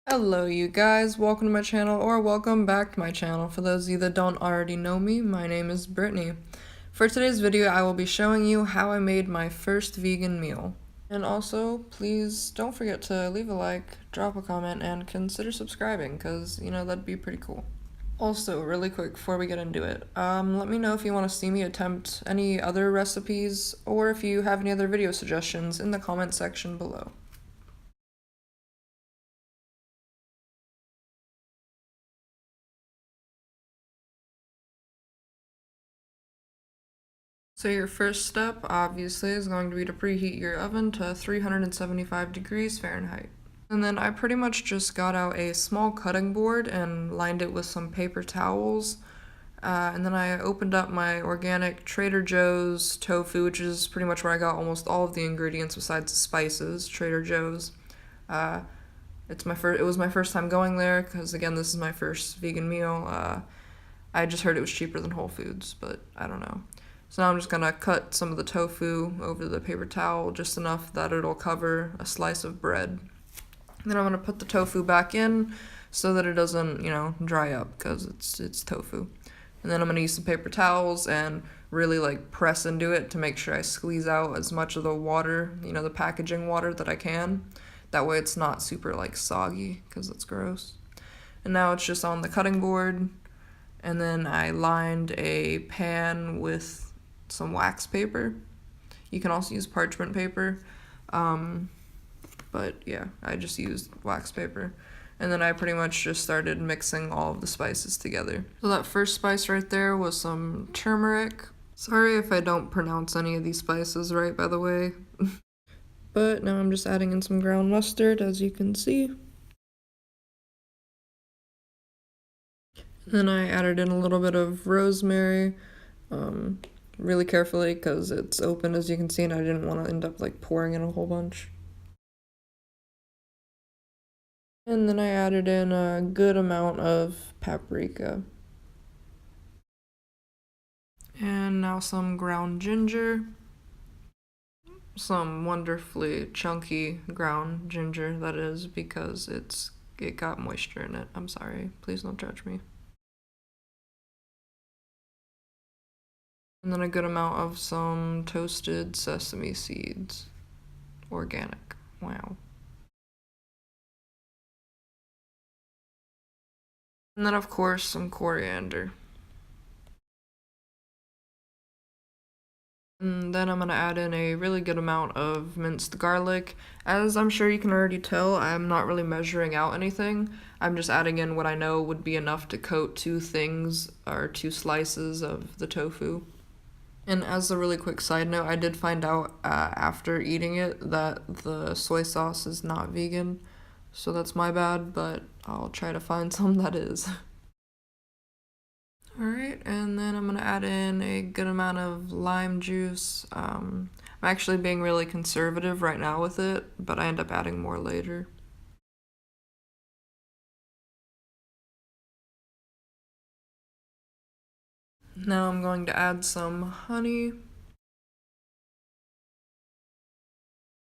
Hello you guys, welcome to my channel, or welcome back to my channel. For those of you that don't already know me, my name is Brittany. For today's video, I will be showing you how I made my first vegan meal. And also, please don't forget to leave a like, drop a comment, and consider subscribing, because, that'd be pretty cool. Also, really quick before we get into it, let me know if you want to see me attempt any other recipes, or if you have any other video suggestions in the comment section below. So your first step, obviously, is going to be to preheat your oven to 375 degrees Fahrenheit. And then I pretty much just got out a small cutting board and lined it with some paper towels. And then I opened up my organic Trader Joe's tofu, which is pretty much where I got almost all of the ingredients besides the spices, Trader Joe's. It was my first time going there, because again, this is my first vegan meal. I just heard it was cheaper than Whole Foods, but I don't know. So now I'm just gonna cut some of the tofu over the paper towel, just enough that it'll cover a slice of bread. Then I'm gonna put the tofu back in so that it doesn't, dry up, because it's tofu. And then I'm gonna use some paper towels and really press into it to make sure I squeeze out as much of the water, the packaging water that I can. That way it's not super soggy, because it's gross. And now it's just on the cutting board, and then I lined a pan with some wax paper. You can also use parchment paper, but yeah, I just used wax paper. And then I pretty much just started mixing all of the spices together. So that first spice right there was some turmeric. Sorry if I don't pronounce any of these spices right, by the way. But now I'm just adding in some ground mustard, as you can see. Then I added in a little bit of rosemary, really carefully because it's open, as you can see, and I didn't want to end up pouring in a whole bunch. And then I added in a good amount of paprika. And now some ground ginger. Some wonderfully chunky ground ginger, that is, because it got moisture in it. I'm sorry, please don't judge me. And then a good amount of some toasted sesame seeds. Organic. Wow. And then, of course, some coriander. And then I'm gonna add in a really good amount of minced garlic. As I'm sure you can already tell, I'm not really measuring out anything. I'm just adding in what I know would be enough to coat 2 things or 2 slices of the tofu. And as a really quick side note, I did find out after eating it that the soy sauce is not vegan. So that's my bad, but I'll try to find some that is. Alright, and then I'm gonna add in a good amount of lime juice. I'm actually being really conservative right now with it, but I end up adding more later. Now I'm going to add some honey.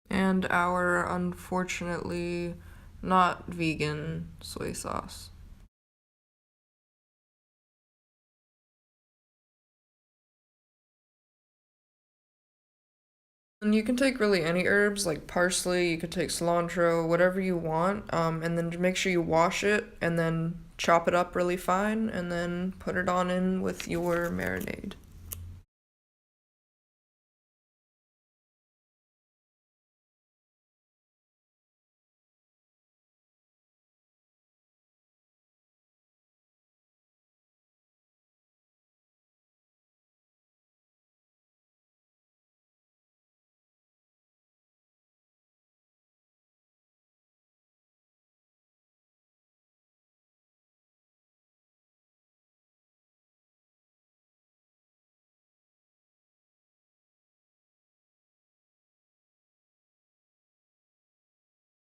And our unfortunately not vegan soy sauce. And you can take really any herbs like parsley, you could take cilantro, whatever you want, and then make sure you wash it and then chop it up really fine and then put it on in with your marinade.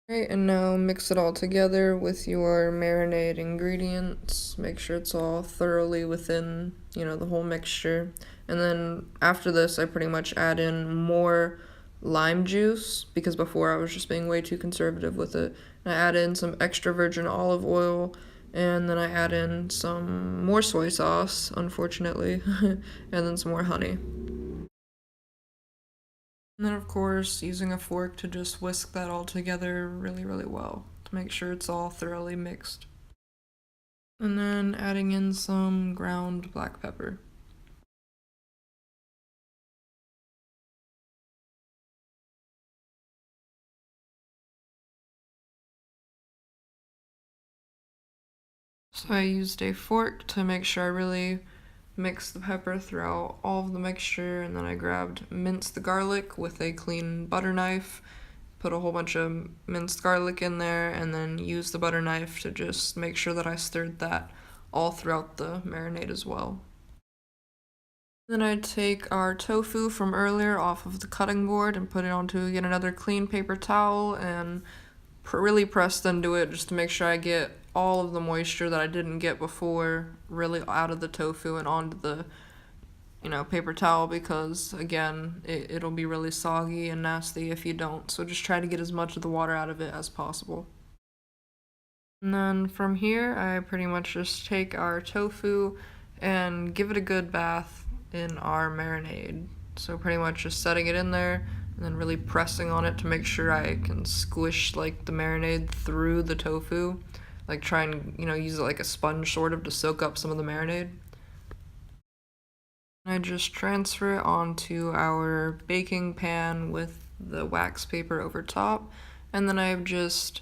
Alright, and now mix it all together with your marinade ingredients. Make sure it's all thoroughly within, the whole mixture. And then after this, I pretty much add in more lime juice, because before I was just being way too conservative with it. I add in some extra virgin olive oil, and then I add in some more soy sauce, unfortunately, and then some more honey. And then, of course, using a fork to just whisk that all together really, really well to make sure it's all thoroughly mixed. And then adding in some ground black pepper. So I used a fork to make sure I really mixed the pepper throughout all of the mixture, and then I minced the garlic with a clean butter knife, put a whole bunch of minced garlic in there, and then used the butter knife to just make sure that I stirred that all throughout the marinade as well. Then I'd take our tofu from earlier off of the cutting board and put it onto yet another clean paper towel and really pressed into it just to make sure I get all of the moisture that I didn't get before really out of the tofu and onto the paper towel, because again it'll be really soggy and nasty if you don't, so just try to get as much of the water out of it as possible. And then from here I pretty much just take our tofu and give it a good bath in our marinade. So pretty much just setting it in there and then really pressing on it to make sure I can squish like the marinade through the tofu, like try and use it like a sponge sort of to soak up some of the marinade. I just transfer it onto our baking pan with the wax paper over top, and then I've just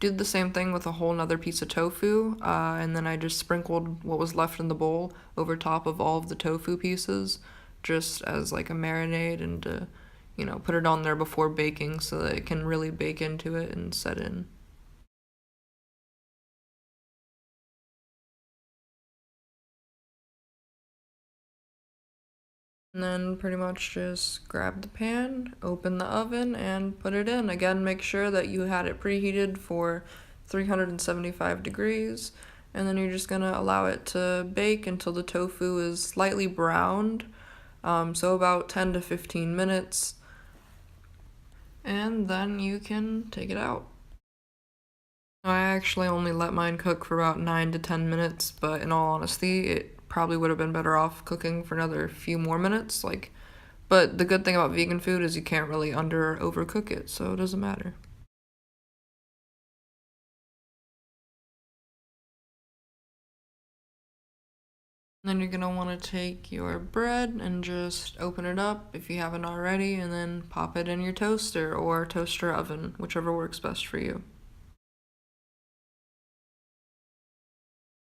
did the same thing with a whole nother piece of tofu, and then I just sprinkled what was left in the bowl over top of all of the tofu pieces, just as like a marinade, and to, put it on there before baking so that it can really bake into it and set in. And then pretty much just grab the pan, open the oven, and put it in. Again, make sure that you had it preheated for 375 degrees, and then you're just gonna allow it to bake until the tofu is slightly browned, so about 10 to 15 minutes, and then you can take it out. I actually only let mine cook for about 9 to 10 minutes, but in all honesty, it probably would have been better off cooking for another few more minutes. But the good thing about vegan food is you can't really under or overcook it, so it doesn't matter. Then you're gonna want to take your bread and just open it up if you haven't already, and then pop it in your toaster or toaster oven, whichever works best for you.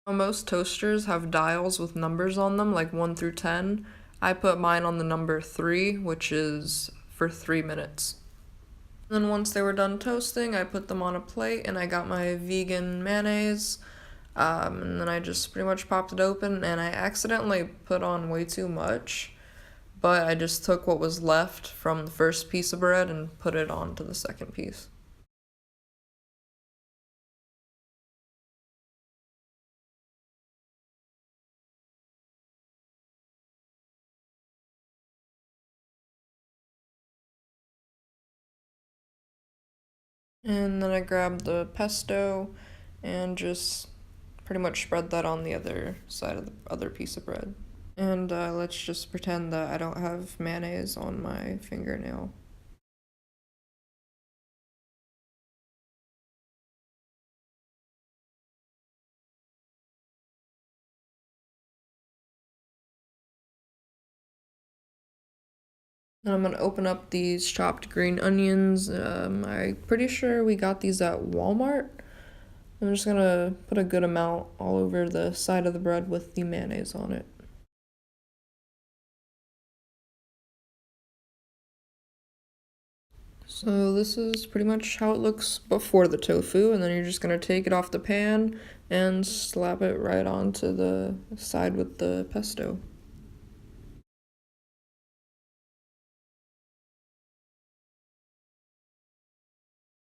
Most toasters have dials with numbers on them, like 1 through 10. I put mine on the number 3, which is for 3 minutes. Then once they were done toasting, I put them on a plate and I got my vegan mayonnaise. And then I just pretty much popped it open, and I accidentally put on way too much, but I just took what was left from the first piece of bread and put it onto the second piece. And then I grabbed the pesto and just pretty much spread that on the other side of the other piece of bread. And let's just pretend that I don't have mayonnaise on my fingernail. Then I'm gonna open up these chopped green onions. I'm pretty sure we got these at Walmart. I'm just gonna put a good amount all over the side of the bread with the mayonnaise on it. So this is pretty much how it looks before the tofu, and then you're just gonna take it off the pan and slap it right onto the side with the pesto.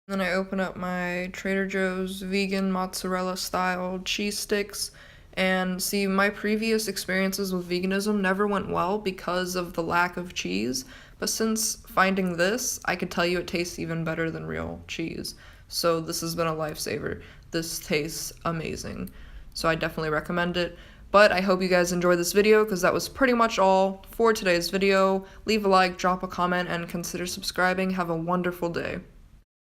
Then I open up my Trader Joe's vegan mozzarella style cheese sticks, and see, my previous experiences with veganism never went well because of the lack of cheese, but since finding this, I could tell you it tastes even better than real cheese. So this has been a lifesaver. This tastes amazing. So I definitely recommend it. But I hope you guys enjoyed this video, because that was pretty much all for today's video. Leave a like, drop a comment, and consider subscribing. Have a wonderful day.